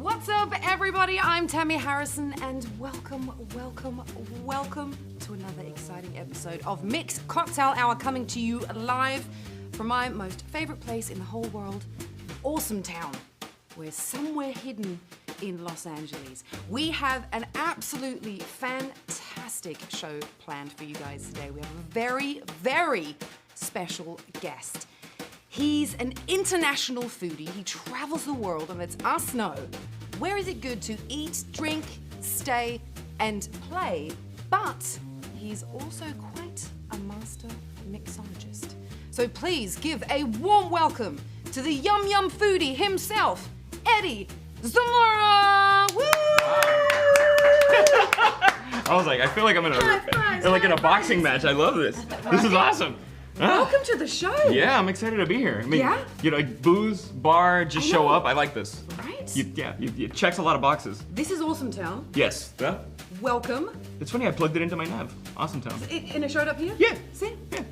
What's up, everybody? I'm Tammy Harrison, and welcome to another exciting episode of Mixed Cocktail Hour, coming to you live from my most favorite place in the whole world, Awesome Town. We're somewhere hidden in Los Angeles. We have an absolutely fantastic show planned for you guys today. We have a very, very special guest. He's an international foodie. He travels the world and lets us know where is it good to eat, drink, stay, and play. But he's also quite a master mixologist. So please give a warm welcome to the Yum Yum Foodie himself, Eddie Zamora! Woo! I was like, I feel like I'm in a boxing match. I love this. This is awesome. Welcome to the show. Yeah, I'm excited to be here. I mean, Yeah? you know, like booze, bar, just show up. I like this. Right? It checks a lot of boxes. This is Awesome Town. Yes. Yeah. Welcome. It's funny, I plugged it into my nav. Awesome Town. And it showed up here? Yeah. See? Yeah.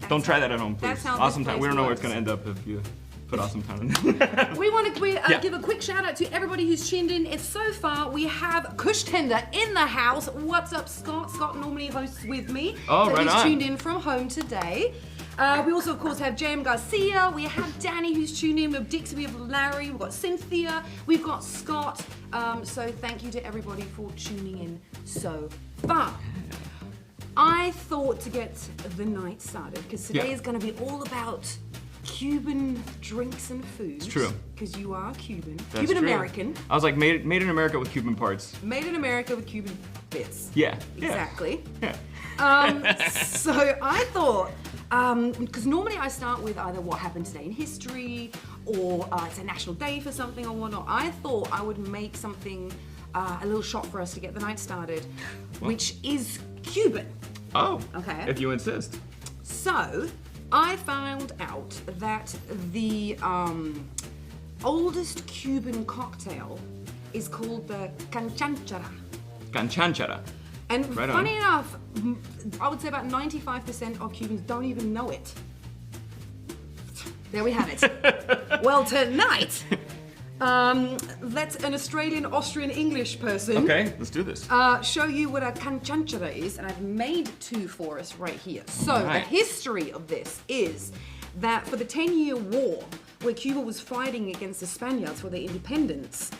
Don't try that at home, please. That's how Awesome this Town. place We don't know where it's works. going to end up if you put Awesome Town in. We want to give a quick shout out to everybody who's tuned in. It's so far we have Cushman in the house. What's up, Scott? Scott normally hosts with me. Oh, so right he's on. tuned in from home today. We also, of course, have JM Garcia. We have Danny who's tuned in. We have Dixie. We have Larry. We've got Cynthia. We've got Scott. So thank you to everybody for tuning in so far. I thought to get the night started because today is going to be all about Cuban drinks and food. It's true. Because you are Cuban. That's Cuban true. American. I was like, made in America with Cuban parts. Made in America with Cuban bits. Yeah. Exactly. Yeah. So I thought, because normally I start with either what happened today in history or it's a national day for something or whatnot. I thought I would make something, a little shot for us to get the night started, which is Cuban. Oh. Okay. If you insist. So I found out that the oldest Cuban cocktail is called the Kanchanchara. Kanchanchara. And Right funny on. enough, I would say about 95% of Cubans don't even know it. There we have it. Well, tonight, let's an Australian, Austrian, English person Okay, let's do this. show you what a Kanchanchara is, and I've made two for us right here. So Alright. the history of this is that for the 10-year war, where Cuba was fighting against the Spaniards for their independence,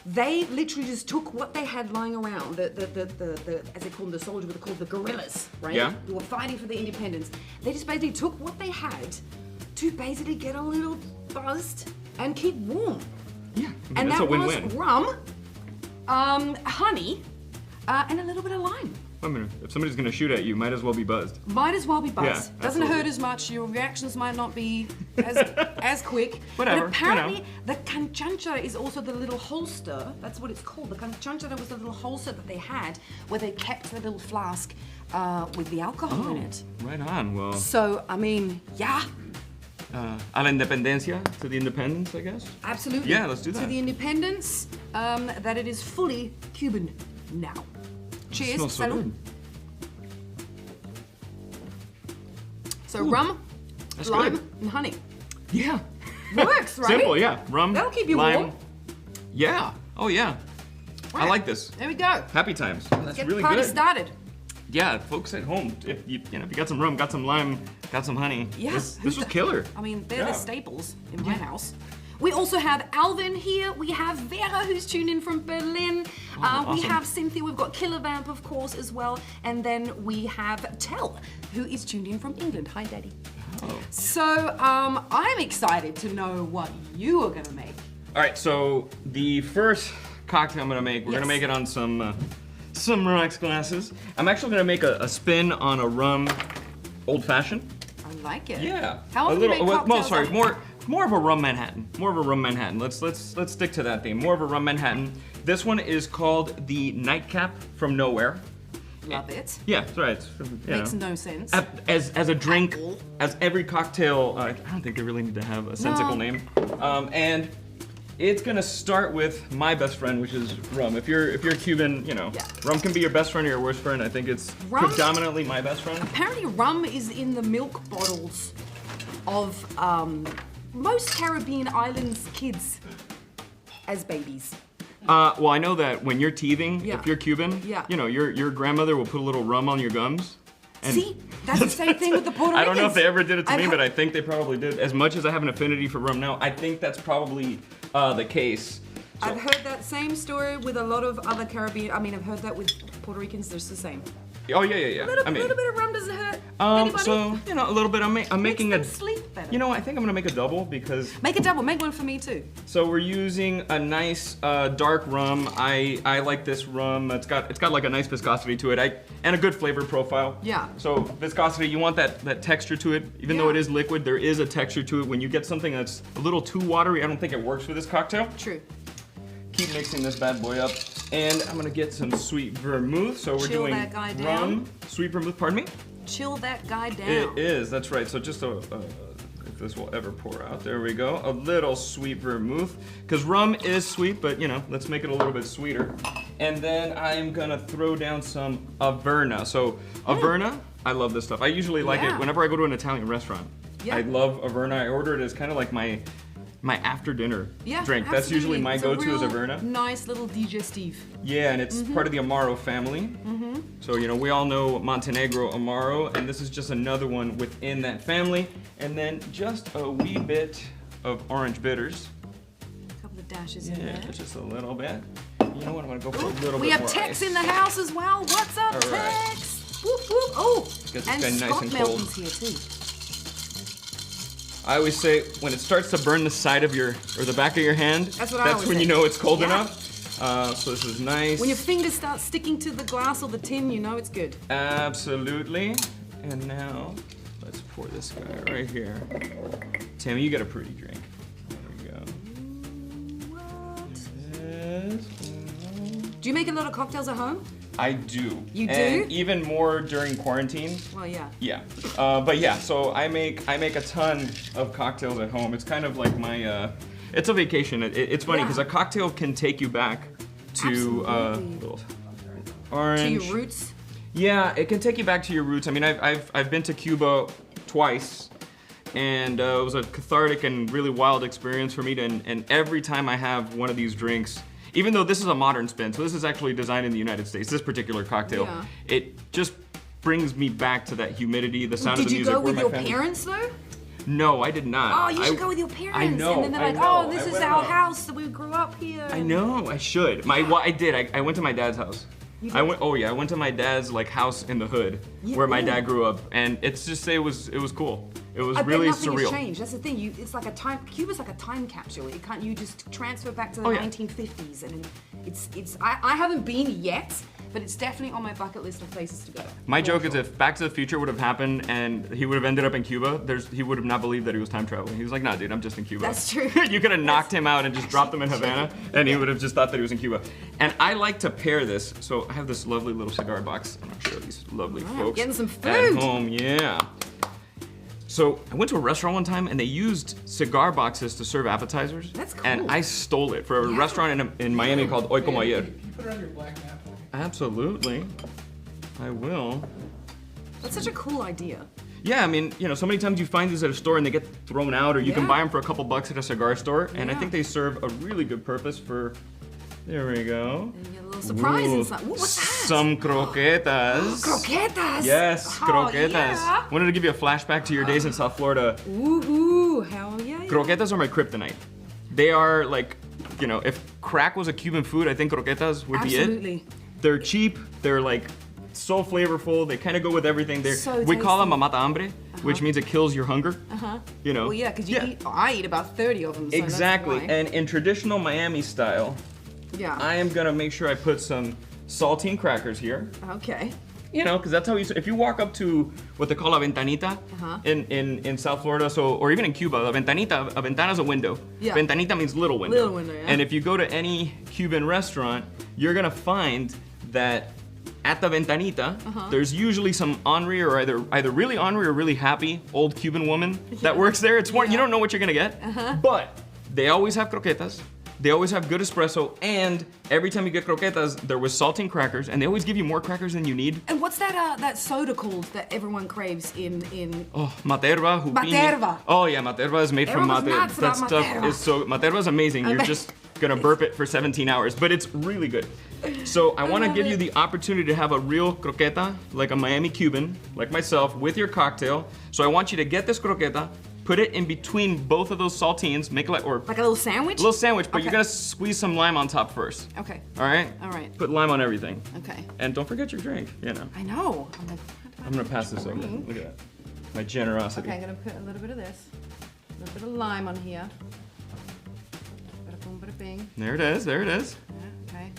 they literally just took what they had lying around, the as they call them, the soldiers, what they call the guerrillas, right? Yeah. Who were fighting for their independence. They just basically took what they had to basically get a little buzzed and keep warm. Yeah. And that's that a win-win. was rum, honey, and a little bit of lime. I mean, if somebody's gonna shoot at you, might as well be buzzed. Might as well be buzzed. Yeah, Doesn't absolutely. hurt as much. Your reactions might not be as quick. Whatever, But apparently, you know. the Kanchanchara is also the little holster. That's what it's called. The Kanchanchara was the little holster that they had where they kept the little flask with the alcohol in it. Right on. Well, So, I mean, yeah, a la independencia, to the independence, I guess. absolutely. Yeah, let's do To that. the independence, that it is fully Cuban now. Cheers. Smells so Salud. good. So rum, That's lime, good. and honey. Yeah. Works, right? Simple, yeah. Rum. That'll keep you lime. warm. Yeah. Oh yeah. I Right. like this. There we go. Happy times. That's Get really the party good. started. Yeah, folks at home, if you got some rum, got some lime, got some honey. Yeah. This was killer. I mean, they're Yeah. the staples in my house. We also have Alvin here. We have Vera, who's tuned in from Berlin. We awesome. have Cynthia. We've got Killer Vamp, of course, as well. And then we have Tell, who is tuned in from England. Hi, Daddy. Oh. So I'm excited to know what you are gonna make. All right, so the first cocktail I'm gonna make, we're gonna Yes. make it on some rocks glasses. I'm actually gonna make a spin on a rum old fashioned. I like it. Yeah. How a often do you little, make well, cocktails sorry, like more of a rum Manhattan. More of a rum Manhattan. Let's stick to that theme. More of a rum Manhattan. This one is called the Nightcap from Nowhere. Love it. Yeah, that's right. It's, you Makes know. no sense. As a drink, At all. as every cocktail, I don't think they really need to have a sensical No. name. And it's gonna start with my best friend, which is rum. If you're Cuban, you know, Yeah. rum can be your best friend or your worst friend. I think it's Rum- predominantly my best friend. Apparently rum is in the milk bottles of most Caribbean islands kids. as babies? Well, I know that when you're teething, Yeah. if you're Cuban, Yeah. you know, your grandmother will put a little rum on your gums. And See, that's the same thing with the Puerto Ricans. I don't know if they ever did it to I've me, heard- but I think they probably did. As much as I have an affinity for rum now, I think that's probably the case. So, I've heard that same story with a lot of other Caribbean. I mean, I've heard that with Puerto Ricans. They're the same. oh yeah. A little, I mean, little bit of rum doesn't hurt anybody. so you know, a little bit. I'm making Makes a. them sleep better. You know, I think I'm gonna make a double because. Make a double. Make one for me too. So we're using a nice dark rum. I like this rum. It's got like a nice viscosity to it. And a good flavor profile. Yeah. So viscosity, you want that texture to it. Even though Yeah. it is liquid, there is a texture to it. When you get something that's a little too watery, I don't think it works for this cocktail. True. Keep mixing this bad boy up. And I'm gonna get some sweet vermouth. So we're Chill doing that guy down. rum, sweet vermouth, pardon me? Chill that guy down. It is, that's right. So just if this will ever pour out, there we go. A little sweet vermouth, because rum is sweet, but you know, let's make it a little bit sweeter. And then I'm gonna throw down some Averna. So Averna, I love this stuff. I usually like Yeah. it whenever I go to an Italian restaurant. Yeah. I love Averna. I order it as kind of like my after dinner drink. That's usually absolutely. my It's a go-to is real Averna. Nice little digestive. Yeah, and it's part of the Amaro family. So, you know, we all know Montenegro Amaro, and this is just another one within that family. And then just a wee bit of orange bitters. A couple of dashes in Yeah, there. just a little bit. You know what, I'm gonna go for a little We bit have more Tex ice. in the house as well. What's up, All right. Tex? Whoop, whoop. Oh, Get this and guy nice Scott and Melton's cold. here too. I always say, when it starts to burn the side of or the back of your hand, That's what I always when say. you know it's cold Yeah. enough. So this is nice. When your fingers start sticking to the glass or the tin, you know it's good. Absolutely. And now, let's pour this guy right here. Tammy, you got a pretty drink. There we go. Yes. Do you make a lot of cocktails at home? I do. You and do? even more during quarantine. Well, yeah. Yeah. But yeah, so I make a ton of cocktails at home. It's kind of like my, it's a vacation. It's funny Yeah. because a cocktail can take you back to Absolutely. little orange. To your roots. Yeah, it can take you back to your roots. I mean, I've been to Cuba twice, and it was a cathartic and really wild experience for me. And every time I have one of these drinks, even though this is a modern spin, so this is actually designed in the United States, this particular cocktail, Yeah. it just brings me back to that humidity, the sound Did of the you music. go where with my your family- parents though? No, I did not. Oh, you should go with your parents. I know, And then they're I like, know. oh, this I is went our out. house that we grew up here. I know, I should. I did. I went to my dad's house. You I did? went. Oh yeah, I went to my dad's like house in the hood Yeah, where my ooh. dad grew up, and it's just it was cool. It was I really bet nothing has surreal. changed. That's the thing. It's like a time. Cuba's like a time capsule. It can't. You just transfer back to the Oh, yeah. 1950s, and it's. I haven't been yet, but it's definitely on my bucket list of places to go. My For joke sure. is if Back to the Future would have happened and he would have ended up in Cuba, he would have not believed that he was time traveling. He was like, nah, dude, I'm just in Cuba. That's true. You could have knocked him out and just dropped him in Havana, and he would have just thought that he was in Cuba. And I like to pair this. So I have this lovely little cigar box. I'm gonna show these lovely folks getting some at food. home. Yeah. So I went to a restaurant one time and they used cigar boxes to serve appetizers. That's cool. And I stole it for a Yeah. restaurant in Miami called Hoy Como Ayer. Can you put it on your black napkin? Absolutely. I will. That's such a cool idea. Yeah, I mean, you know, so many times you find these at a store and they get thrown out, or you can Yeah. buy them for a couple bucks at a cigar store, and I Yeah. think they serve a really good purpose for. There we go. And you get a little surprise Ooh, inside. Ooh, what's that? Some croquetas. Croquetas. Yes, Oh, croquetas. yeah. Wanted to give you a flashback to your days in South Florida. Ooh, hell yeah. yeah. Croquetas are my kryptonite. They are like, you know, if crack was a Cuban food, I think croquetas would be it. Absolutely. They're cheap. They're like so flavorful. They kind of go with everything. So we call them a tasty. mata hambre, which means it kills your hunger. You know. Well, yeah, because I eat about 30 of them. So Exactly. That's why. And in traditional Miami style, Yeah. I am gonna make sure I put some saltine crackers here. Okay. You know, because that's how you. If you walk up to what they call a ventanita in South Florida, or even in Cuba, a ventana is a window. Yeah. Ventanita means little window. Little window, yeah. And if you go to any Cuban restaurant, you're gonna find that at the ventanita, there's usually some ornery or either really ornery or really happy old Cuban woman that works there. It's one you don't know what you're gonna get, but they always have croquetas. They always have good espresso, and every time you get croquetas, there was saltine crackers, and they always give you more crackers than you need. And what's that soda called that everyone craves in? Oh, materva, jupini. Materva. Oh yeah, materva is made from Everyone's mate. nuts That about stuff materva. is so. Materva is amazing. You're bet. just gonna burp it for 17 hours, but it's really good. So I wanna give you the opportunity to have a real croqueta, like a Miami Cuban, like myself, with your cocktail. So I want you to get this croqueta, put it in between both of those saltines, make it like a little sandwich? A little sandwich, but Okay. you're gonna squeeze some lime on top first. Okay. All right? All right. Put lime on everything. Okay. And don't forget your drink, you know. I know. I'm gonna pass this over. Look at that. My generosity. Okay, I'm gonna put a little bit of this. A little bit of lime on here. Bada boom, bada bing. There it is, there it is. Yeah, okay.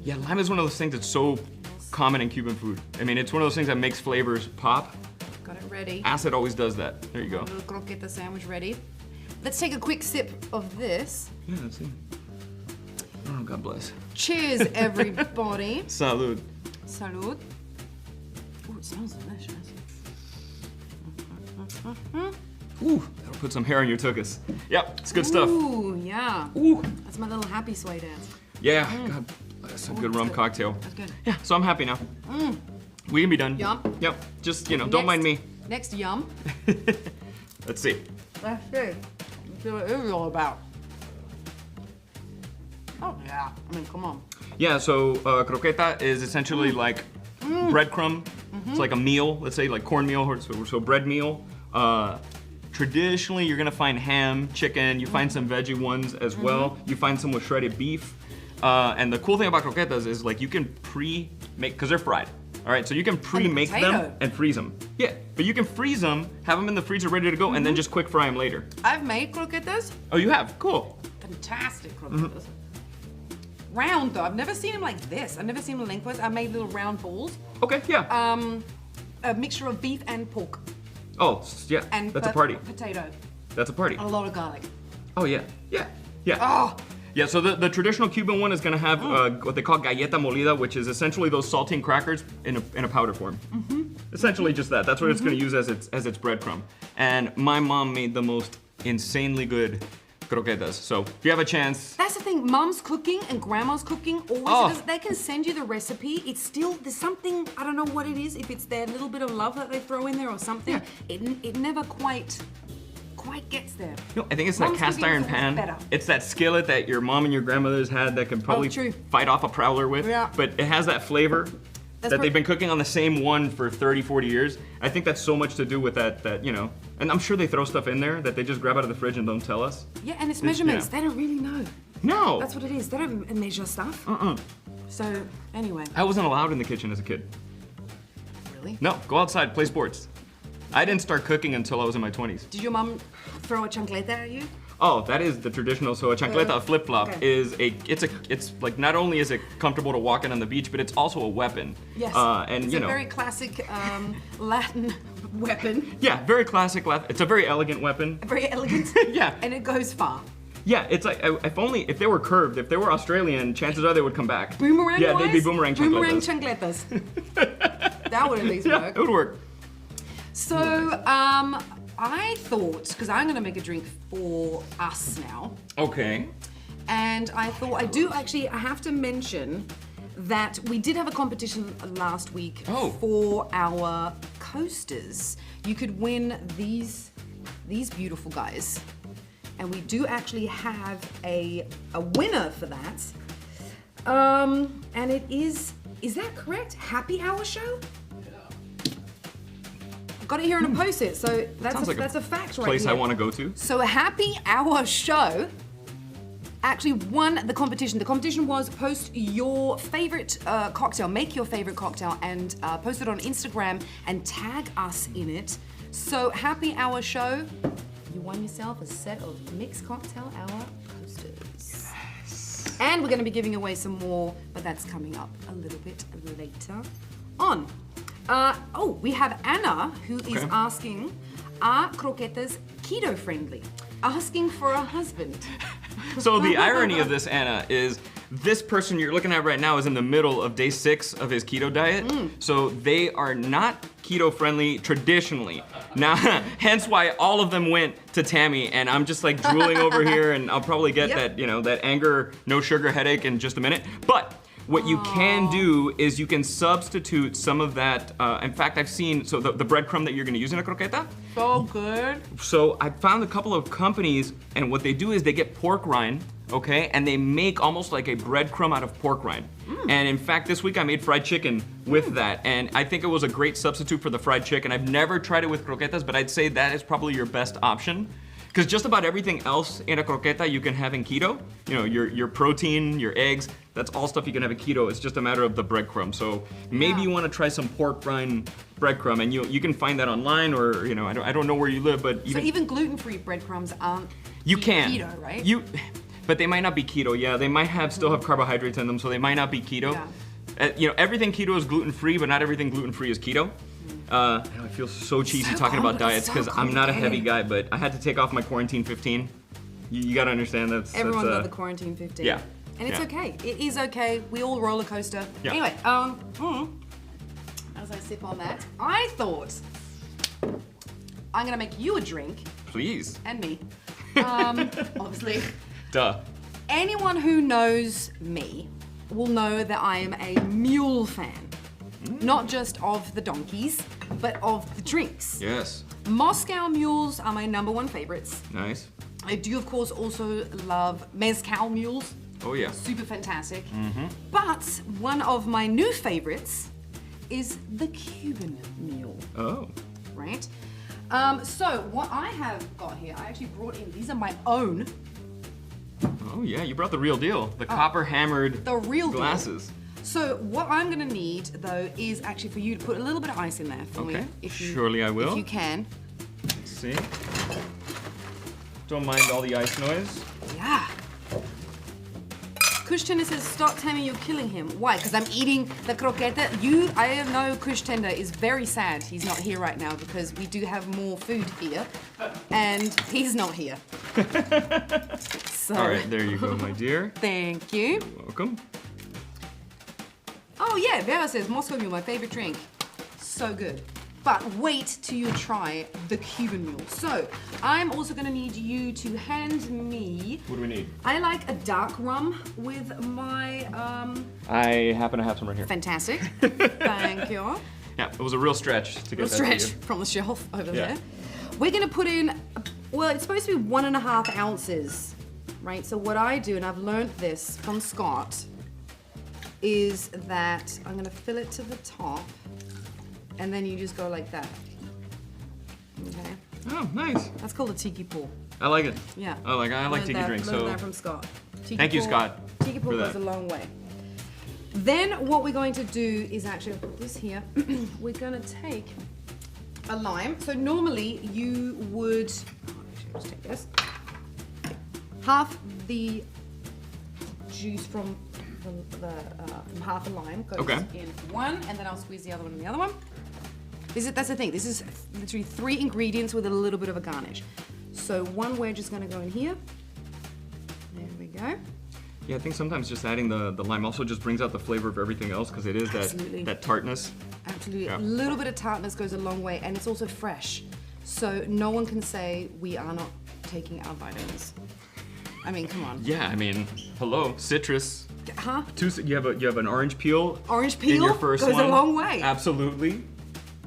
Yeah, lime is one of those things that's so common in Cuban food. I mean, it's one of those things that makes flavors pop. Got it ready. Acid always does that. There you go. A little croqueta sandwich ready. Let's take a quick sip of this. Yeah, let's see. Oh, God bless. Cheers, everybody. Salud. Salud. Ooh, it smells delicious. Ooh, that'll put some hair on your tuchus. Yep, it's good stuff. Ooh, yeah. Ooh. That's my little happy sway dance. Yeah, God, that's a good rum cocktail. That's good. Yeah, so I'm happy now. We can be done. Yum. Yep, just, you know, don't mind me. Next, yum. Let's see. That's good. Let's see what it is all about. Oh, yeah. I mean, come on. Yeah, so croqueta is essentially like breadcrumb. It's like a meal, let's say like cornmeal, or so bread meal. Traditionally, you're gonna find ham, chicken, you find some veggie ones as well. You find some with shredded beef. And the cool thing about croquetas is like you can pre-make, because they're fried. All right, so you can pre-make them and freeze them. Yeah, but you can freeze them, have them in the freezer ready to go, and then just quick fry them later. I've made croquetas. Oh, you have? Cool. Fantastic croquetas. Round though, I've never seen them like this. I've never seen them lengthwise. I made little round balls. Okay, yeah. A mixture of beef and pork. Oh, yeah, And that's a party. Potato. That's a party. A lot of garlic. Oh, yeah, yeah, yeah. Oh, Yeah, so the traditional Cuban one is gonna have what they call galleta molida, which is essentially those saltine crackers in a powder form. Essentially just that. That's what it's gonna use as its breadcrumb. And my mom made the most insanely good croquetas. So if you have a chance, that's the thing. Mum's cooking and grandma's cooking always. They can send you the recipe. It's still there's something, I don't know what it is. If it's their little bit of love that they throw in there or something, it never quite gets there. you know, I think it's that Mom's cast cooking iron is pan. better. It's that skillet that your mom and your grandmothers had that can probably true. fight off a prowler with. Yeah. But it has that flavor that they've been cooking on the same one for 30, 40 years. I think that's so much to do with that, you know, and I'm sure they throw stuff in there that they just grab out of the fridge and don't tell us. Yeah, and it's measurements. yeah. They don't really know. No. That's what it is. They don't measure stuff. So anyway. I wasn't allowed in the kitchen as a kid. Really? No, go outside, play sports. I didn't start cooking until I was in my 20s. Did your mum throw a chancleta at you? Oh, that is the traditional. So a chancleta, a flip-flop, it's like not only is it comfortable to walk in on the beach, but it's also a weapon. Yes. And it's you a know. very classic Latin weapon. Yeah, very classic. It's a very elegant weapon. Very elegant. Yeah. And it goes far. Yeah, it's like if they were curved, if they were Australian, chances are they would come back. Boomerang Yeah, wise? they'd be boomerang chancletas. Boomerang chancletas. That would at least Yeah, work. it would work. So, I thought, because I'm gonna make a drink for us now, Okay. and I thought I have to mention that we did have a competition last week for our coasters. You could win these beautiful guys. And we do actually have a winner for that. And it is that correct? Happy Hour Show? Got it here on a post-it, so that's a fact right Place here. I want to go to. So a Happy Hour Show actually won the competition. The competition was post your favorite cocktail, make your favorite cocktail, and post it on Instagram and tag us in it. So Happy Hour Show, you won yourself a set of Mixed Cocktail Hour posters. Yes. And we're going to be giving away some more, but that's coming up a little bit later on. We have Anna who is asking, are croquetas keto friendly? Asking for a husband. So the irony of this, Anna, is this person you're looking at right now is in the middle of day 6 of his keto diet. So they are not keto friendly traditionally. Now, hence why all of them went to Tammy, and I'm just like drooling over here, and I'll probably get that, you know, that anger, no sugar headache in just a minute. But what you can do is you can substitute some of that. In fact, I've seen, so the breadcrumb that you're gonna use in a croqueta. So good. So I found a couple of companies, and what they do is they get pork rind, okay? And they make almost like a breadcrumb out of pork rind. And in fact, this week I made fried chicken with that, and I think it was a great substitute for the fried chicken. I've never tried it with croquetas, but I'd say that is probably your best option. Because just about everything else in a croqueta you can have in keto. You know, your protein, your eggs, that's all stuff you can have in keto. It's just a matter of the breadcrumb. So maybe you want to try some pork rind breadcrumb, and you can find that online, or, you know, I don't know where you live, but even gluten-free breadcrumbs aren't keto, right? But they might not be keto. Yeah, they might still have carbohydrates in them, so they might not be keto. Yeah. You know, everything keto is gluten-free, but not everything gluten-free is keto. I know I feel so cheesy talking about diets because I'm not a heavy guy, but I had to take off my quarantine 15. You gotta understand everyone got the quarantine 15. Yeah. And it's okay. It is okay. We all roller coaster. Yeah. Anyway, as I sip on that, I thought I'm gonna make you a drink. Please. And me. Obviously. Duh. Anyone who knows me will know that I am a mule fan. Not just of the donkeys, but of the drinks. Yes. Moscow mules are my #1 favorites. Nice. I do, of course, also love mezcal mules. Oh, yeah. Super fantastic. But one of my new favorites is the Cuban Mule. Oh. Right? So what I have got here, I actually brought in, these are my own. Oh, yeah, you brought the real deal. The copper hammered glasses. Deal. So what I'm gonna need, though, is actually for you to put a little bit of ice in there for me. Surely I will. If you can. Let's see. Don't mind all the ice noise. Yeah. Kush Tender says, stop Tammy, you're killing him. Why? Because I'm eating the croqueta. I know Kush Tender is very sad he's not here right now because we do have more food here and he's not here. So. All right, there you go, my dear. Thank you. You're welcome. Oh yeah, Vera says, Moscow Mule, my favorite drink. So good. But wait till you try the Cuban Mule. So, I'm also gonna need you to hand me... What do we need? I like a dark rum with my... I happen to have some right here. Fantastic. Thank you. Yeah, it was a real stretch to get that to you. From the shelf over there. We're gonna put in, well, it's supposed to be 1.5 ounces, right? So what I do, and I've learned this from Scott, is that I'm gonna fill it to the top, and then you just go like that. Okay. Oh, nice. That's called a tiki pool. I like it. Yeah. I like tiki drinks. Learned that from Scott. Thank you, Scott. Tiki pool goes a long way. Then what we're going to do is actually put this here. We're gonna take a lime. So normally you would. Actually, let's take this. Half the juice from half a lime goes in one, and then I'll squeeze the other one in the other one. That's the thing. This is literally 3 ingredients with a little bit of a garnish. So one wedge is going to go in here. There we go. Yeah, I think sometimes just adding the lime also just brings out the flavor of everything else because it is that tartness. Absolutely. Yeah. A little bit of tartness goes a long way, and it's also fresh. So no one can say we are not taking our vitamins. I mean, come on. Yeah, I mean, hello, citrus. Huh? You have an orange peel. Orange peel in your first goes one. a long way. Absolutely.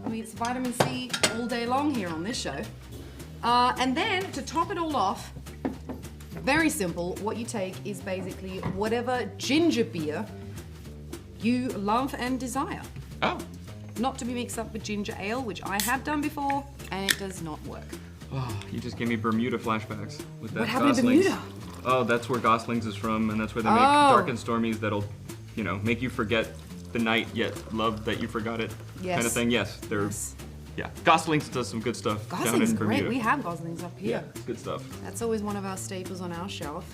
I mean, it's vitamin C all day long here on this show. And then to top it all off, very simple. What you take is basically whatever ginger beer you love and desire. Oh. Not to be mixed up with ginger ale, which I have done before, and it does not work. Oh, you just gave me Bermuda flashbacks with that. What happened in Bermuda? Oh, that's where Goslings is from, and that's where they make dark and stormies that'll, you know, make you forget the night yet love that you forgot it. Yes. Kind of thing. Yes, they're. Yeah, Goslings does some good stuff down in Bermuda. Great. We have Goslings up here. Yeah, it's good stuff. That's always one of our staples on our shelf.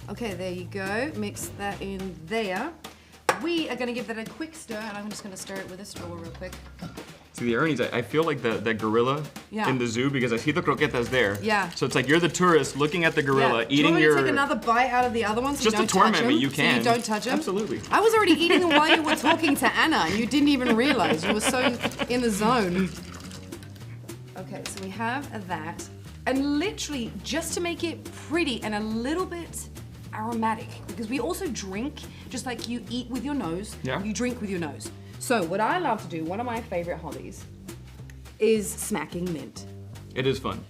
Okay, there you go. Mix that in there. We are going to give that a quick stir, and I'm just going to stir it with a straw real quick. See, the Ernie's, I feel like that gorilla in the zoo because I see the croquetas there. Yeah. So it's like you're the tourist looking at the gorilla, eating your... Do you want me to take another bite out of the other one so just you don't to torment touch me, them? you can. So you don't touch them? Absolutely. I was already eating them while you were talking to Anna, and you didn't even realize. You were so in the zone. Okay, so we have that. And literally, just to make it pretty and a little bit aromatic, because we also drink, just like you eat with your nose, you drink with your nose. So what I love to do, one of my favorite hobbies, is smacking mint. It is fun.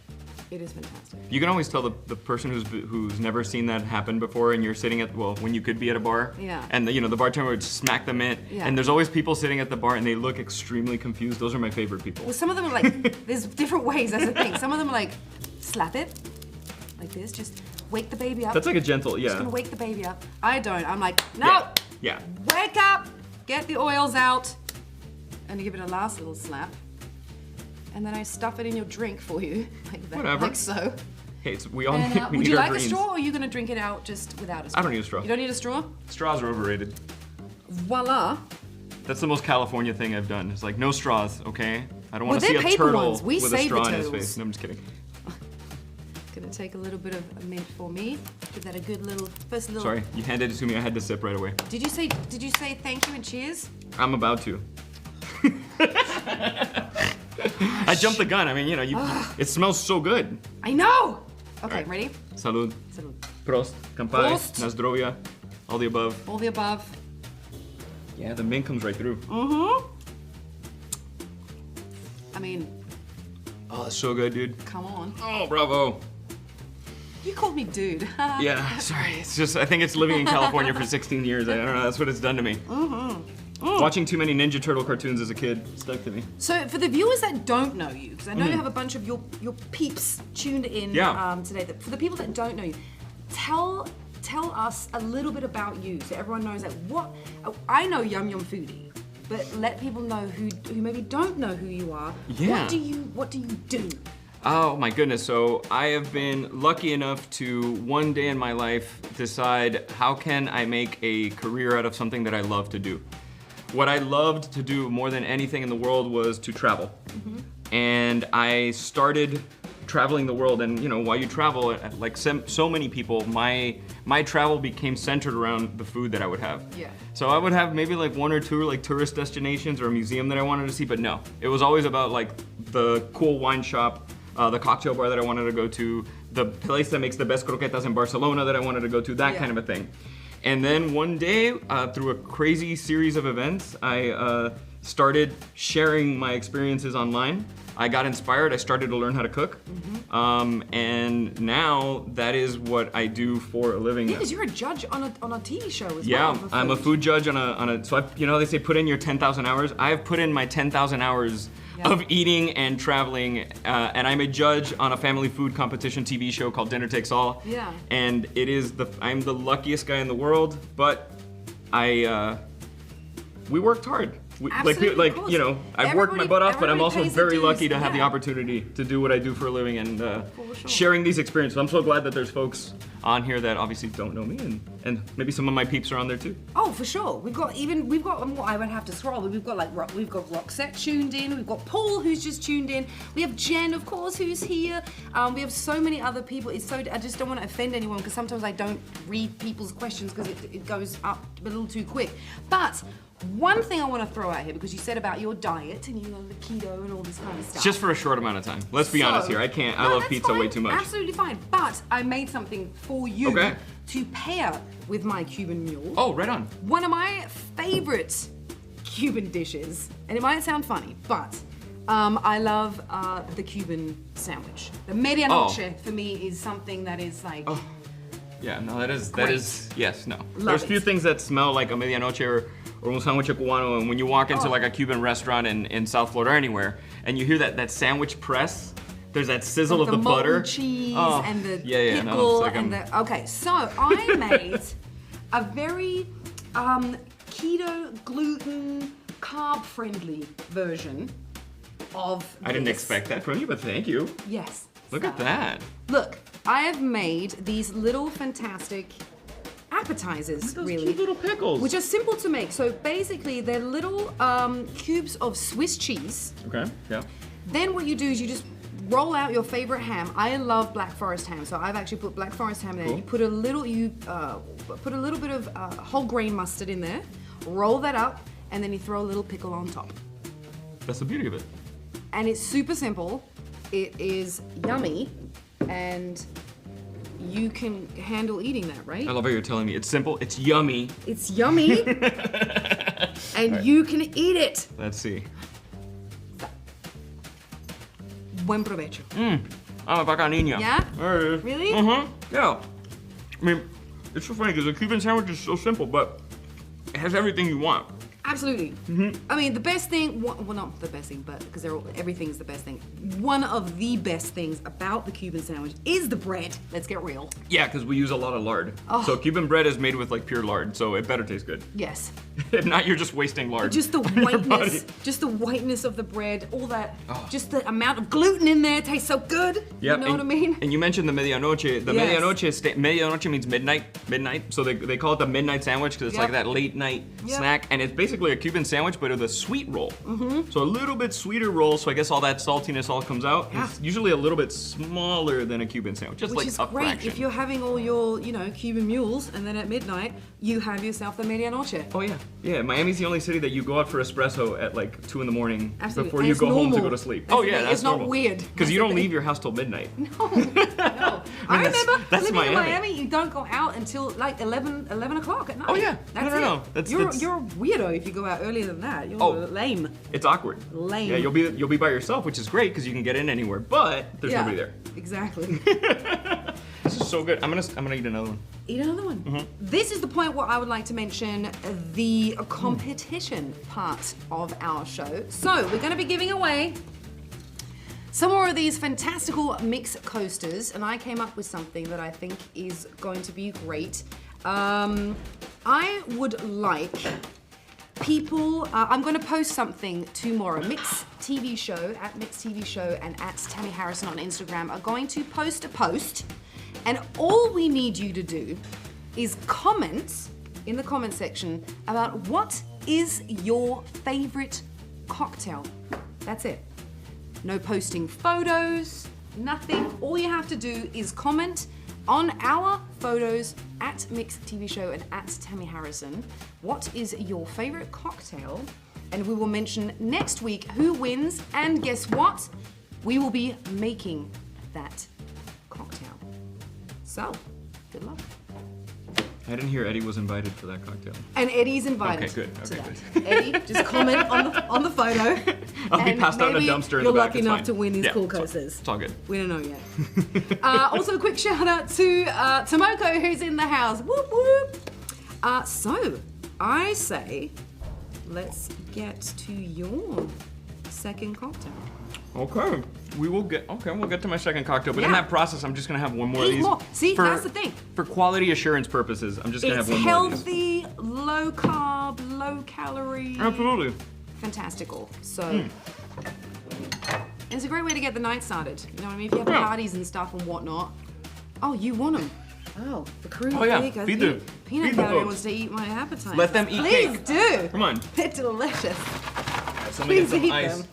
It is fantastic. You can always tell the person who's never seen that happen before, and you're sitting at, well, when you could be at a bar, Yeah. and the bartender would smack them in, Yeah. and there's always people sitting at the bar and they look extremely confused. Those are my favorite people. Well, some of them are like, there's different ways, that's the thing. Some of them are like, slap it, like this, just wake the baby up. That's like a gentle, Just yeah. gonna wake the baby up. I don't, I'm like, no, Yeah. wake up, get the oils out, and give it a last little slap. And then I stuff it in your drink for you, like that, Whatever. like so. Hey, we all And, need, we would need you our like greens. a straw, or are you gonna drink it out just without a straw? I don't need a straw. You don't need a straw? Straws are overrated. Voila. That's the most California thing I've done. It's like, no straws, okay? I don't want to Well, see they're a paper turtle ones. We with a save the straw in his turtles. face. No, I'm just kidding. Gonna take a little bit of mint for me. Give that a good little, first little. Sorry, you handed it to me. I had to sip right away. Did you say thank you and cheers? I'm about to. I jumped the gun. I mean, it smells so good. I know! Okay, Alright. ready? Salud. Salud. Prost. Kampai. Prost. Na zdrowie. All the above. All the above. Yeah, the mint comes right through. Mm-hmm. I mean, Oh, that's so good, dude. come on. Oh, bravo. You called me dude. Yeah, sorry. It's just, I think it's living in California for 16 years. I don't know, that's what it's done to me. Watching too many Ninja Turtle cartoons as a kid stuck to me. So for the viewers that don't know you, because I know you have a bunch of your peeps tuned in Yeah. today. For the people that don't know you, tell us a little bit about you, so everyone knows like what. I know Yum Yum Foodie, but let people know who maybe don't know who you are. Yeah. What do you do? Oh my goodness, so I have been lucky enough to one day in my life decide how can I make a career out of something that I love to do. What I loved to do more than anything in the world was to travel. And I started traveling the world, and while you travel, like so many people, my travel became centered around the food that I would have. Yeah. So I would have maybe like one or two like tourist destinations or a museum that I wanted to see, but no, it was always about like the cool wine shop, the cocktail bar that I wanted to go to, the place that makes the best croquetas in Barcelona that I wanted to go to, that Yeah. kind of a thing. And then one day, through a crazy series of events, I started sharing my experiences online. I got inspired, I started to learn how to cook. And now that is what I do for a living. Yeah, because you're a judge on a TV show as well. Yeah, for I'm a food. food judge on a so they say put in your 10,000 hours. I have put in my 10,000 hours Yeah. of eating and traveling, and I'm a judge on a family food competition TV show called Dinner Takes All. Yeah. And I'm the luckiest guy in the world, but we worked hard. Absolutely, of course. I've worked my butt off, but I'm Everybody also pays their very dues, lucky to have the yeah. opportunity to do what I do for a living and sure. sharing these experiences. I'm so glad that there's folks on here that obviously don't know me, and maybe some of my peeps are on there too. Oh, for sure. We've got well, I would have to scroll, but we've got Roxette tuned in. We've got Paul who's just tuned in. We have Jen, of course, who's here. We have so many other people. I just don't want to offend anyone because sometimes I don't read people's questions because it goes up a little too quick. But one thing I want to throw out here, because you said about your diet and the keto and all this kind of stuff. It's just for a short amount of time. Let's be honest here. I love that's pizza fine. way too much. Absolutely fine. But I made something for you Okay. to pair with my Cuban Mule. Oh, right on. One of my favorite Cuban dishes, and it might sound funny, but I love the Cuban sandwich. The medianoche for me is something that is like. Oh. Yeah, no, that is yes, no. Love There's it. few things that smell like a medianoche or un sándwich cubano, and when you walk into like a Cuban restaurant in South Florida or anywhere, and you hear that sandwich press, there's that sizzle of the butter. molten cheese Oh, and the yeah, pickle no, it's like and the. Okay, so I made a very keto, gluten, carb-friendly version of. I didn't this. expect that from you, but thank you. Yes. Look so- at that. Look, I have made these little fantastic appetizers, Those really. cute little pickles. Which are simple to make. So basically, they're little cubes of Swiss cheese. Okay, yeah. Then what you do is you just roll out your favorite ham. I love Black Forest ham, so I've actually put Black Forest ham there. Cool. You put a little bit of whole grain mustard in there, roll that up, and then you throw a little pickle on top. That's the beauty of it. And it's super simple. It is yummy, and you can handle eating that, right? I love how you're telling me. It's simple, it's yummy. It's yummy, and you can eat it. Let's see. Buen provecho. I'm a vaca niña. Yeah? There it is. Really? Yeah. I mean, it's so funny because a Cuban sandwich is so simple, but it has everything you want. Absolutely. I mean, the best thing, well, not the best thing, but because everything's the best thing. One of the best things about the Cuban sandwich is the bread. Let's get real. Yeah, because we use a lot of lard. So Cuban bread is made with like pure lard, so it better taste good. Yes. If not, you're just wasting lard. Just the whiteness of the bread, all that, just the amount of gluten in there tastes so good. Yep. You know what I mean? And you mentioned the medianoche. The medianoche means midnight. So they call it the midnight sandwich because it's like that late night snack, and it's basically a Cuban sandwich, but with a sweet roll. So a little bit sweeter roll, so I guess all that saltiness all comes out. Yeah. It's usually a little bit smaller than a Cuban sandwich, just Which like is a great fraction. if you're having all your, Cuban mules, and then at midnight you have yourself the medianoche. Oh yeah, yeah. Miami's the only city that you go out for espresso at like 2 in the morning before And you it's go home to normal. go to sleep. That's oh yeah, that's it's not normal. weird. Because you don't leave your house till midnight. No. I remember that's living in Miami. Miami, you don't go out until like 11 o'clock at night. Oh yeah, That's no. it. You're a weirdo if you go out earlier than that. You're lame. It's awkward. Lame. Yeah, you'll be by yourself, which is great because you can get in anywhere, but there's nobody there. Exactly. This is so good. I'm gonna eat another one. Eat another one. This is the point where I would like to mention the competition part of our show. So we're going to be giving away some more of these fantastical mix coasters, and I came up with something that I think is going to be great. I would like people, I'm going to post something tomorrow. Mix TV Show, at Mix TV Show and at Tammy Harrison on Instagram are going to post a post, and all we need you to do is comment in the comment section about what is your favorite cocktail. That's it. No posting photos, nothing. All you have to do is comment on our photos at Mix TV Show and at Tammy Harrison. What is your favorite cocktail? And we will mention next week who wins, and guess what? We will be making that cocktail. So, good luck. I didn't hear Eddie was invited for that cocktail. And Eddie's invited. Okay, good. to Okay, that. Eddie, just comment on the photo. I'll be passed out in a dumpster in the back. You're lucky it's enough fine. to win these Yeah, cool it's all- coasters. It's all good. We don't know yet. Also, a quick shout out to Tomoko, who's in the house. Whoop whoop. So, I say, let's get to your second cocktail. Okay. We'll get to my second cocktail, but in Yeah. that process, I'm just gonna have one more of Eat these. more. See, that's the thing. For quality assurance purposes, I'm just gonna It's have one more of these. healthy, low carb, low calorie. Absolutely. Fantastical. So, it's a great way to get the night started. You know what I mean? If you have parties and stuff and whatnot. Oh, you want them? Oh, the crew. Oh, yeah. There you go. Feed the Peanut butter folks. wants to eat my appetizer. Let them eat Please cake. do. Come on. They're delicious. So let me get Please some eat ice them.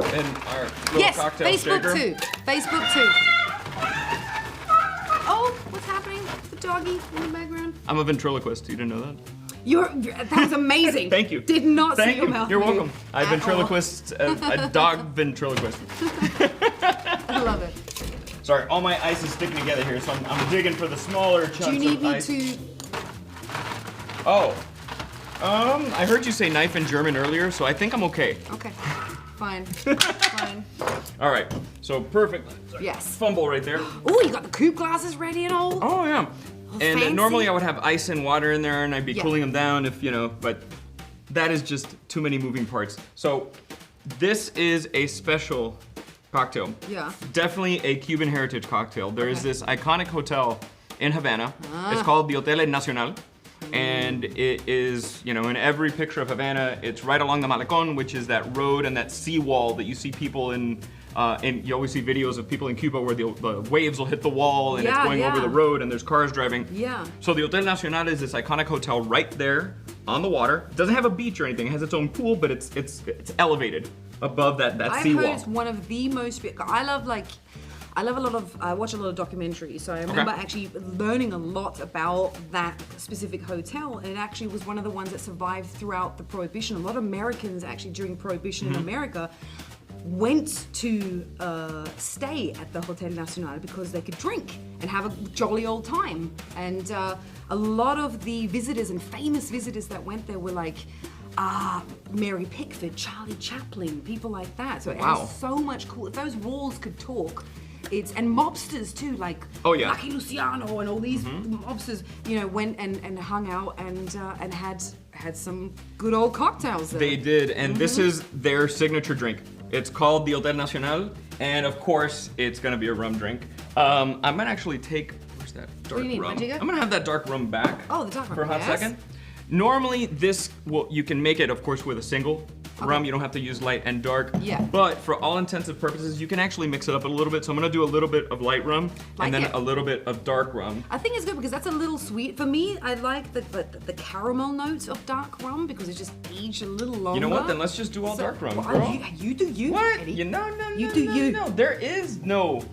and our little Yes, cocktail Facebook shaker. too. Facebook too. Oh, what's happening? The doggy in the background. I'm a ventriloquist. You didn't know that? That was amazing. Thank you. Did not see Thank your you. mouth You're move welcome. I at ventriloquist, a dog ventriloquist. all. I love it. Sorry, all my ice is sticking together here, so I'm digging for the smaller chunks Do you need of me ice. to? Oh. I heard you say knife in German earlier, so I think I'm okay. Okay, fine, fine. All right, so perfect. Yes. Fumble right there. Oh, you got the coupe glasses ready and all. Oh yeah. And fancy. normally I would have ice and water in there, and I'd be Yeah. cooling them down if but that is just too many moving parts. So this is a special cocktail. Yeah. Definitely a Cuban heritage cocktail. There is Okay. this iconic hotel in Havana. It's called the Hotel Nacional. And it is, in every picture of Havana, it's right along the Malecon, which is that road and that seawall that you see people in you always see videos of people in Cuba where the waves will hit the wall and it's Yeah, going over yeah. the road and there's cars driving. Yeah. So the Hotel Nacional is this iconic hotel right there on the water. It doesn't have a beach or anything. It has its own pool, but it's elevated above that I've seawall. heard it's one of the most. I watch a lot of documentaries, so I remember actually learning a lot about that specific hotel, and it actually was one of the ones that survived throughout the Prohibition. A lot of Americans actually during Prohibition in America went to stay at the Hotel Nacional because they could drink and have a jolly old time. And a lot of the visitors and famous visitors that went there were like Mary Pickford, Charlie Chaplin, people like that. So it Wow. has so much cool. If those walls could talk, It's and mobsters too, like Lucky Luciano and all these mobsters, you know, went and hung out and had some good old cocktails there. They did, and this is their signature drink. It's called the Hotel Nacional, and of course, it's gonna be a rum drink. I'm gonna actually take, where's that dark rum? I'm gonna have that dark rum back. Oh, the dark rum, for a hot second. Normally, this, well, you can make it, of course, with a single rum. You don't have to use light and dark. Yeah. But for all intents and purposes, you can actually mix it up a little bit. So I'm gonna do a little bit of light rum and then a little bit of dark rum. I think it's good because that's a little sweet. For me, I like the caramel notes of dark rum because it's just aged a little longer. You know what? Then let's just do all dark rum, well, girl. You do you, what? Eddie. No. There is no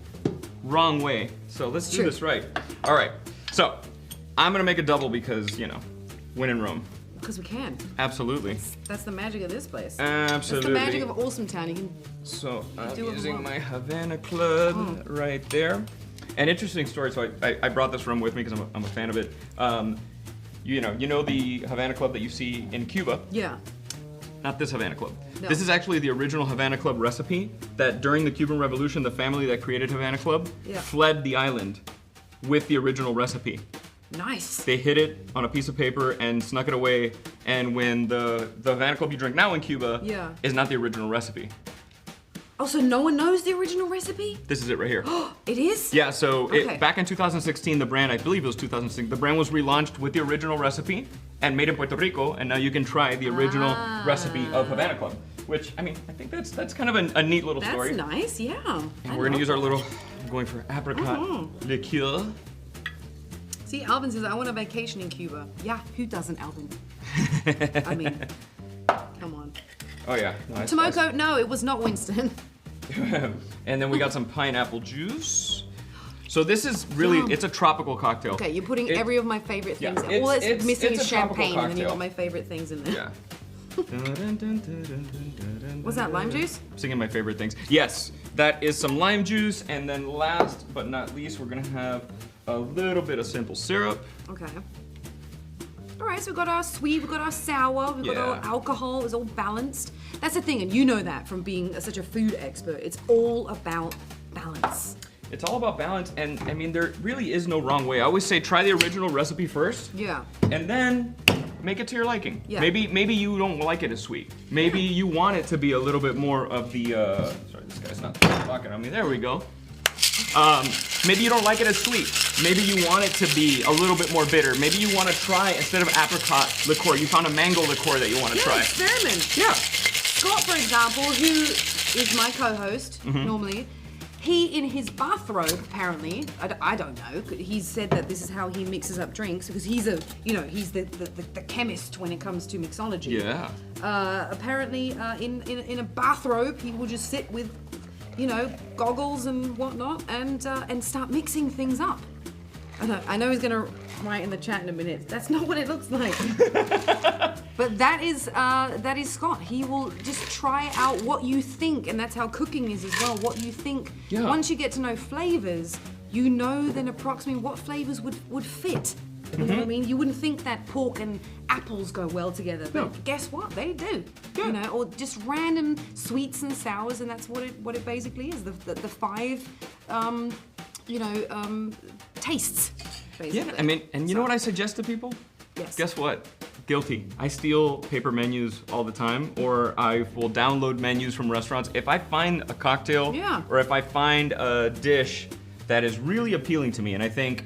wrong way. So let's do this right. All right. So I'm gonna make a double because, you know, win in Rome. Because we can. Absolutely. That's the magic of this place. Absolutely. That's the magic of Awesome Town. You can so I'm using my Havana Club right there. An interesting story. So I brought this rum with me because I'm a fan of it. You know the Havana Club that you see in Cuba. Yeah. Not this Havana Club. No. This is actually the original Havana Club recipe that during the Cuban Revolution, the family that created Havana Club fled the island with the original recipe. Nice. They hid it on a piece of paper and snuck it away. And when the Havana Club you drink now in Cuba is not the original recipe. Oh, so no one knows the original recipe? This is it right here. It is? Yeah, so back in 2016, the brand, I believe it was 2016, the brand was relaunched with the original recipe and made in Puerto Rico, and now you can try the original recipe of Havana Club. Which, I mean, I think that's kind of a neat little story. That's nice, yeah. And we're gonna use our little, I'm going for apricot liqueur. See, Alvin says, I want a vacation in Cuba. Yeah, who doesn't, Alvin? I mean, come on. Oh yeah. No, Tomoko, no, it was not Winston. And then we got some pineapple juice. So this is really, it's a tropical cocktail. Okay, you're putting every of my favorite things in. All it's missing is champagne, and then you got my favorite things in there. Yeah. What's that, lime juice? I'm singing my favorite things. Yes, that is some lime juice, and then last but not least, we're gonna have a little bit of simple syrup. Okay. All right, so we've got our sweet, we've got our sour, we've got our alcohol, it's all balanced. That's the thing, and you know that from being such a food expert. It's all about balance. It's all about balance, and I mean, there really is no wrong way. I always say try the original recipe first. Yeah. And then make it to your liking. Yeah. Maybe you don't like it as sweet. Maybe you want it to be a little bit more of the, sorry, this guy's not talking on me. There we go. Maybe you don't like it as sweet. Maybe you want it to be a little bit more bitter. Maybe you want to try, instead of apricot liqueur, you found a mango liqueur that you want to try. Experiment. Yeah. Scott, for example, who is my co-host normally, he, in his bathrobe, apparently, I don't know, he said that this is how he mixes up drinks because he's he's the chemist when it comes to mixology. Yeah. Apparently, in a bathrobe, he will just sit with, goggles and whatnot and start mixing things up. I know he's gonna write in the chat in a minute. That's not what it looks like. But that is Scott. He will just try out what you think, and that's how cooking is as well. What you think. Yeah. Once you get to know flavors, you know then approximately what flavors would fit. You know what I mean? You wouldn't think that pork and apples go well together, but guess what? They do. Yeah. Or just random sweets and sours, and that's what it basically is. The five, tastes. Basically. Yeah, I mean, and you know what I suggest to people? Yes. Guess what? Guilty. I steal paper menus all the time, or I will download menus from restaurants. If I find a cocktail, or if I find a dish that is really appealing to me, and I think,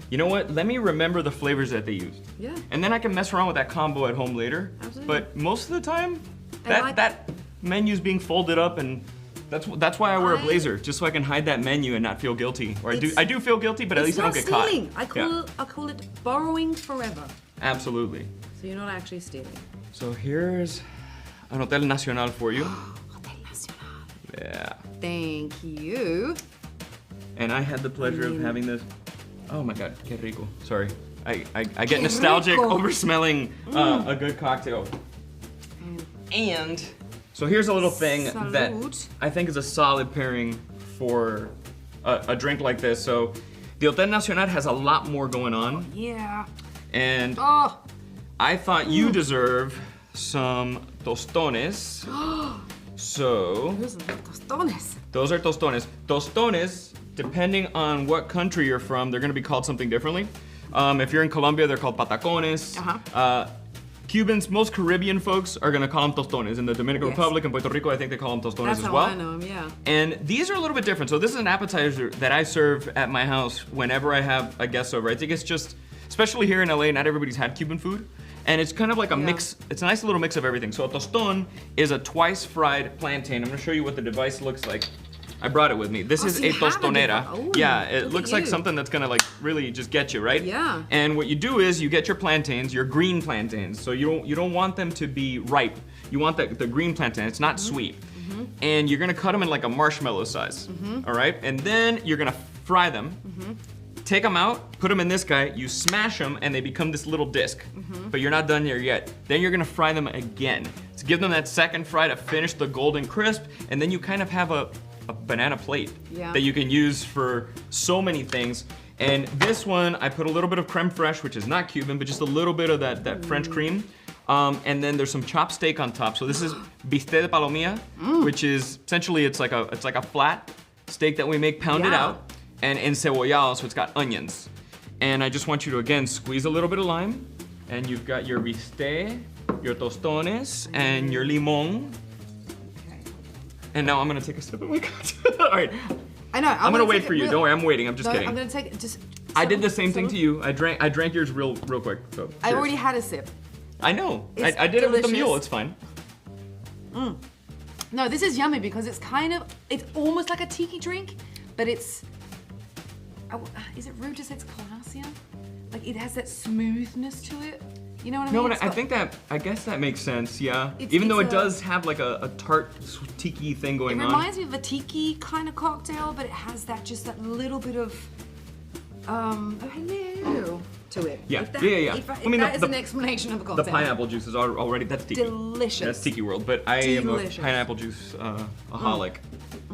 you know what? Let me remember the flavors that they used. Yeah. And then I can mess around with that combo at home later. Absolutely. But most of the time, that menu's being folded up, and that's why I wear a blazer, just so I can hide that menu and not feel guilty. Or I do feel guilty, but at least I don't get caught. I call it borrowing forever. Absolutely. So you're not actually stealing. So here's an Hotel Nacional for you. Hotel Nacional. Yeah. Thank you. And I had the pleasure of having this. Oh my God, que rico. Sorry. I get nostalgic over smelling a good cocktail. And so here's a little thing that I think is a solid pairing for a drink like this. So the Hotel Nacional has a lot more going on. Yeah. And I thought you deserve some tostones. So those are tostones. Those are tostones. Tostones depending on what country you're from, they're gonna be called something differently. If you're in Colombia, they're called patacones. Cubans, most Caribbean folks are gonna call them tostones. In the Dominican Republic and Puerto Rico, I think they call them tostones That's as how well. I know them, yeah. And these are a little bit different. So this is an appetizer that I serve at my house whenever I have a guest over. I think it's just, especially here in LA, not everybody's had Cuban food. And it's kind of like a mix, it's a nice little mix of everything. So a tostón is a twice fried plantain. I'm gonna show you what the device looks like. I brought it with me. This is a tostonera. Yeah, it looks like something that's gonna like really just get you, right? Yeah. And what you do is you get your plantains, your green plantains. So you don't want them to be ripe. You want the green plantain. It's not sweet. And you're gonna cut them in like a marshmallow size. All right. And then you're gonna fry them. Take them out, put them in this guy. You smash them, and they become this little disc. But you're not done there yet. Then you're gonna fry them again to give them that second fry to finish the golden crisp. And then you kind of have a banana plate that you can use for so many things. And this one, I put a little bit of creme fraiche, which is not Cuban, but just a little bit of that French cream. And then there's some chopped steak on top. So this is bistec de palomilla, which is essentially it's like a flat steak that we make pounded out and encebollado, so it's got onions. And I just want you to again squeeze a little bit of lime, and you've got your bistec, your tostones, and your limon. And now I'm gonna take a sip of my cocktail. All right. I know. I'm gonna wait for you. Don't worry, I'm waiting. I'm just kidding. I'm gonna take it. Just. I did the same thing to you. I drank yours real quick. So. I already had a sip. I know. I did it with the mule. It's fine. No, this is yummy because it's almost like a tiki drink, but it's. Is it rude to say it's classier? Like it has that smoothness to it. You know what I mean? No, but I guess that makes sense, yeah. Even though it does have like a tart tiki thing going on. It reminds me of a tiki kind of cocktail, but it has just that little bit of, hello to it. Yeah, If that is an explanation of a cocktail. The pineapple juice is already, that's tiki. Delicious. That's tiki world, but I am a pineapple juice aholic.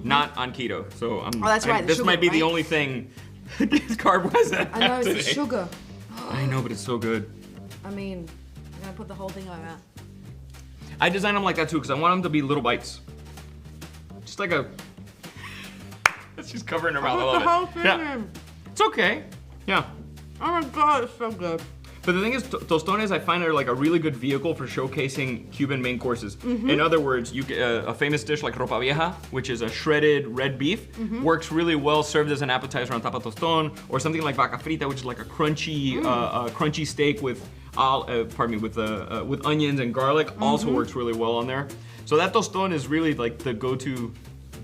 Not on keto, so I'm. Oh, that's right. This might be the only thing carb-wise that I know, it's today. the sugar. I know, but it's so good. I mean, I'm gonna put the whole thing like that. I designed them like that too because I want them to be little bites. Just like a. It's just covering her mouth. I love it. Whole thing. Yeah. It's okay. Yeah. Oh my god, it's so good. But the thing is, tostones I find are like a really good vehicle for showcasing Cuban main courses. In other words, a famous dish like ropa vieja, which is a shredded red beef, works really well served as an appetizer on top of tostón, or something like vaca frita, which is like a crunchy steak with onions and garlic, also works really well on there. So that tostón is really like the go-to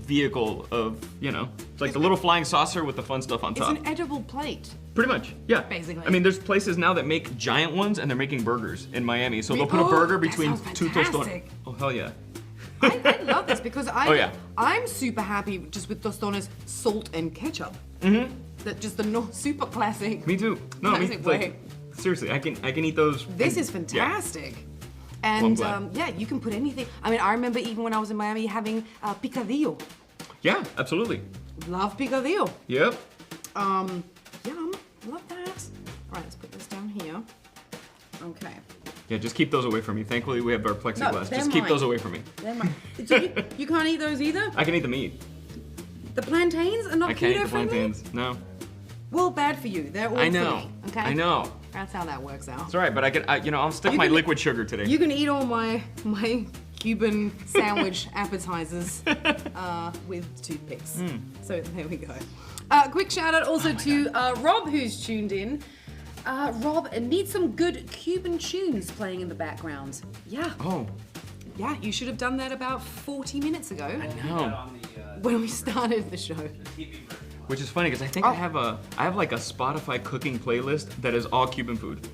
vehicle of, it's like the little flying saucer with the fun stuff on top. It's an edible plate. Pretty much, yeah. Basically. I mean, there's places now that make giant ones and they're making burgers in Miami. So they'll put a burger between two tostones. Oh, hell yeah. I love this because I'm super happy just with tostones, salt and ketchup. That just the super classic. Me too. No, like, seriously, I can eat those. This is fantastic. Yeah. And you can put anything. I mean, I remember even when I was in Miami having picadillo. Yeah, absolutely. Love picadillo. Yep. Yum. Love that. All right, let's put this down here. Okay. Yeah, just keep those away from me. Thankfully, we have our plexiglass. Just keep those away from me. They're mine. So you can't eat those either? I can eat the meat. The plantains are not I can't eat keto the friendly? plantains. No. Well, bad for you. They're all I know. for me, okay? I know. That's how that works out. It's all right, but I'll stick my liquid sugar today. You can eat all my Cuban sandwich appetizers with toothpicks. So there we go. Quick shout out also to Rob, who's tuned in. Rob, need some good Cuban tunes playing in the background. Yeah. Oh. Yeah, you should have done that about 40 minutes ago. I know. When we started the show. Which is funny because I think I have like a Spotify cooking playlist that is all Cuban food.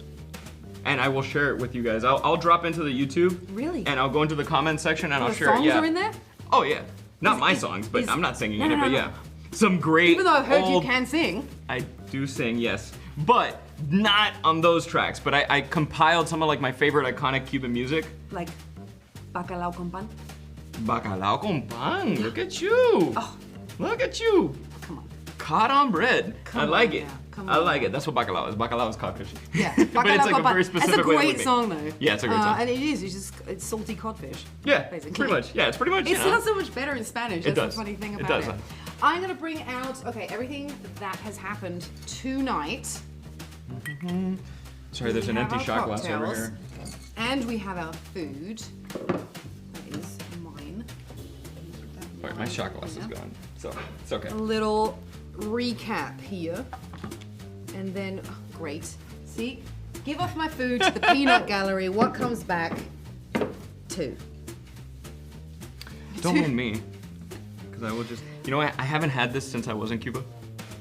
And I will share it with you guys. I'll drop into the YouTube. Really? And I'll go into the comment section and I'll share it. The songs are in there? Oh yeah. Not my songs, but I'm not singing in it, but yeah. Some great Even though I've heard you can sing. I do sing, yes. But not on those tracks. But I compiled some of like my favorite iconic Cuban music. Like bacalao con pan? Bacalao con pan. Look at you. Oh. Look at you. Come on. Caught on bread. I like it. Come I on. like it. That's what bacalao is. Bacalao is codfish. Yeah, but it's like a very specific It's a way great to make song, it. though. Yeah, it's a great song. And it is. It's salty codfish. Yeah, basically. pretty much. Yeah, it's pretty much. It sounds so much better in Spanish. It That's does. the funny thing It about does. it. I'm gonna bring out everything that has happened tonight. Sorry, there's We an have empty our shot glass over cocktails. here. And we have our food. That is mine. All right, my shot glass is gone, so it's okay. A little recap here. And then, great. See, give off my food to the peanut gallery. What comes back? 2. Don't mind me, because I will just. You know, I haven't had this since I was in Cuba,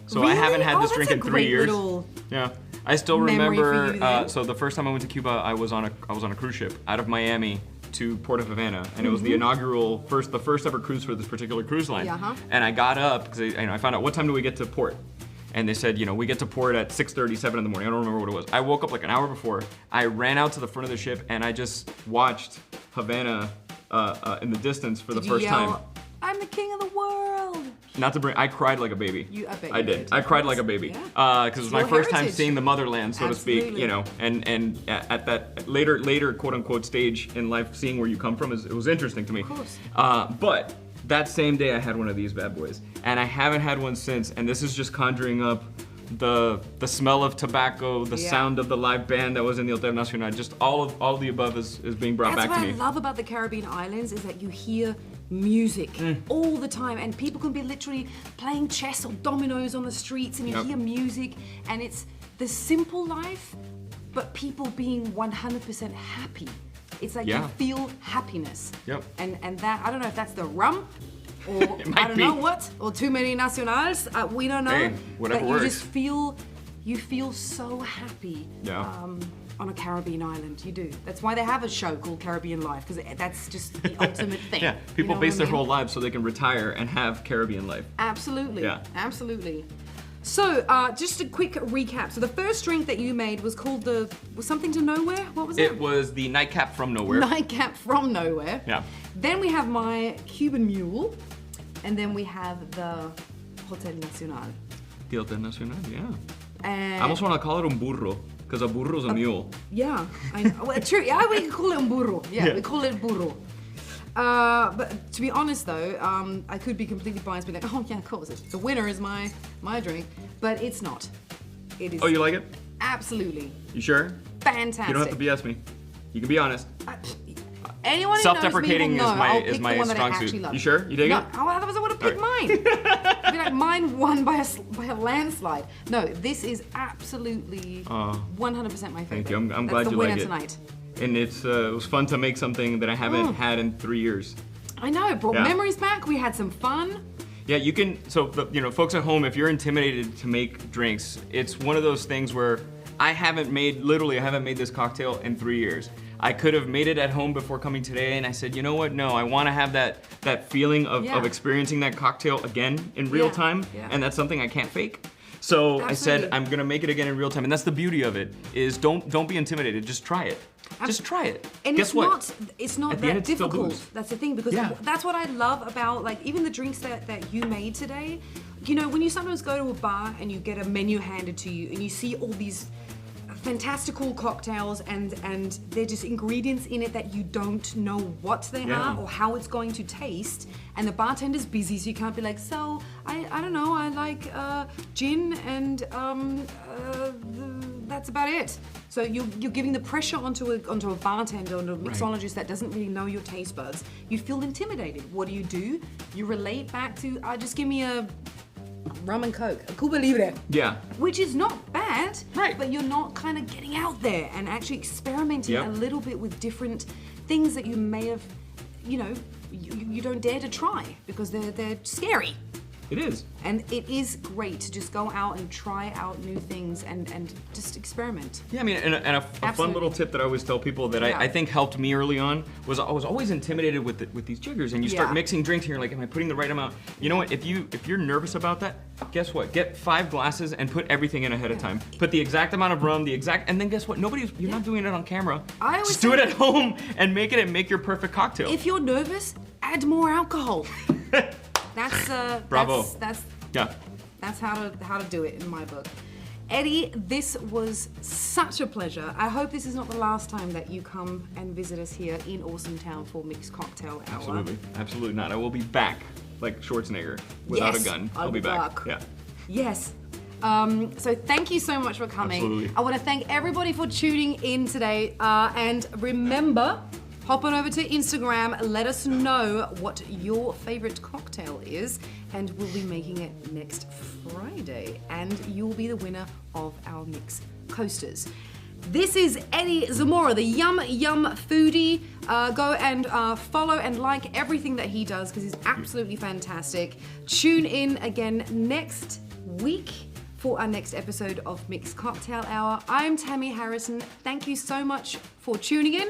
so I Really? haven't had this Oh, drink that's in a 3 great years. little Yeah, I still memory for remember. you then. So the first time I went to Cuba, I was on a cruise ship out of Miami to Port of Havana, and it was the inaugural the first ever cruise for this particular cruise line. Yeah, huh? And I got up because I found out what time do we get to port. And they said, we get to port at 6:37 in the morning. I don't remember what it was. I woke up like an hour before. I ran out to the front of the ship and I just watched Havana in the distance for the Did you first yell, time. I'm the king of the world. Not to bring, I cried like a baby. I bet I you did. did. I cried like a baby. Yeah. Because it was It's my your first time heritage. seeing the motherland, so to speak. Absolutely. And at that later quote unquote stage in life, seeing where you come from it was interesting to me. Of course. But that same day I had one of these bad boys, and I haven't had one since. And this is just conjuring up the smell of tobacco, the sound of the live band that was in the Hotel Nacional. Just all of the above is being brought That's back what to I me. love about the Caribbean islands is that you hear music all the time, and people can be literally playing chess or dominoes on the streets, and you hear music, and it's the simple life, but people being 100% happy. It's like you feel happiness. Yep. And that, I don't know if that's the rum, or might I don't know be. what, or too many nacionals. We don't know. Hey, whatever but works. you just feel so happy. On a Caribbean island, you do. That's why they have a show called Caribbean Life, because that's just the ultimate thing. Yeah, people You know base what I their mean? whole lives so they can retire and have Caribbean life. Absolutely. Yeah. Absolutely. So, just a quick recap. So the first drink that you made was called was something to nowhere. What was it? It was the Nightcap from nowhere. Nightcap from nowhere. Yeah. Then we have my Cuban Mule, and then we have the Hotel Nacional. The Hotel Nacional, yeah. And I almost want to call it un burro, because a burro is a mule. yeah, I know. Well, true. Yeah, we can call it un burro. Yeah, Yeah. we call it burro. But to be honest though, I could be completely biased, be like, oh yeah, of course, the winner is my drink, but it's not. It is. Oh, you like it? Absolutely You sure? fantastic. You don't have to BS me. You can be honest. Anyone who Self-deprecating knows me will know I'll pick is my the one that I strong actually suit. love. You sure? You dig No, it? otherwise I would have picked mine. I'd be like, mine won by a landslide. No, this is absolutely 100% my favorite. Thank you. I'm That's glad the you winner like it. tonight. And it was fun to make something that I haven't had in 3 years. I know, it brought Yeah. memories back. We had some fun. Yeah, you can. So, folks at home, if you're intimidated to make drinks, it's one of those things where I haven't made this cocktail in 3 years. I could have made it at home before coming today, and I said, you know what? No, I want to have that feeling of experiencing that cocktail again in real time, and that's something I can't fake. So I said, Absolutely. I'm gonna make it again in real time, and that's the beauty of it. Is don't be intimidated. Just try it. Just try it. And Guess what? It's not At the that end, it's still difficult. booze. That's the thing, because that's what I love about like even the drinks that you made today. You know, when you sometimes go to a bar and you get a menu handed to you and you see all these fantastical cocktails and they're just ingredients in it that you don't know what they are or how it's going to taste, and the bartender's busy, so you can't be like, so I don't know, I like gin and that's about it. So you're giving the pressure onto a bartender, onto a mixologist that doesn't really know your taste buds. You feel intimidated. What do? You relate back to, just give me a rum and coke, a Cuba Libre. Yeah. Which is not bad, Right. but you're not kind of getting out there and actually experimenting Yep. a little bit with different things that you may have, you don't dare to try because they're scary. It is. And it is great to just go out and try out new things and just experiment. Yeah, I mean, and a fun little tip that I always tell people that I think helped me early on was I was always intimidated with these jiggers, and you start mixing drinks and you're like, am I putting the right amount? You know what? If you're nervous about that, guess what? Get 5 glasses and put everything in ahead of time. Put the exact amount of rum, and then guess what? You're not doing it on camera. I always just do it say- at home and make your perfect cocktail. If you're nervous, add more alcohol. That's Bravo. That's Yeah. That's how to do it in my book. Eddie, this was such a pleasure. I hope this is not the last time that you come and visit us here in Awesome Town for Mixed Cocktail Hour. Absolutely. Absolutely not. I will be back like Schwarzenegger without a gun. I'll be back. Yeah. Yes. So thank you so much for coming. Absolutely. I want to thank everybody for tuning in today. And remember, hop on over to Instagram. Let us know what your favorite cocktail is. And we'll be making it next Friday. And you'll be the winner of our Mix Coasters. This is Eddie Zamora, the Yum Yum Foodie. Go and follow and like everything that he does because he's absolutely fantastic. Tune in again next week for our next episode of Mixed Cocktail Hour. I'm Tammy Harrison. Thank you so much for tuning in.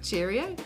Cheerio.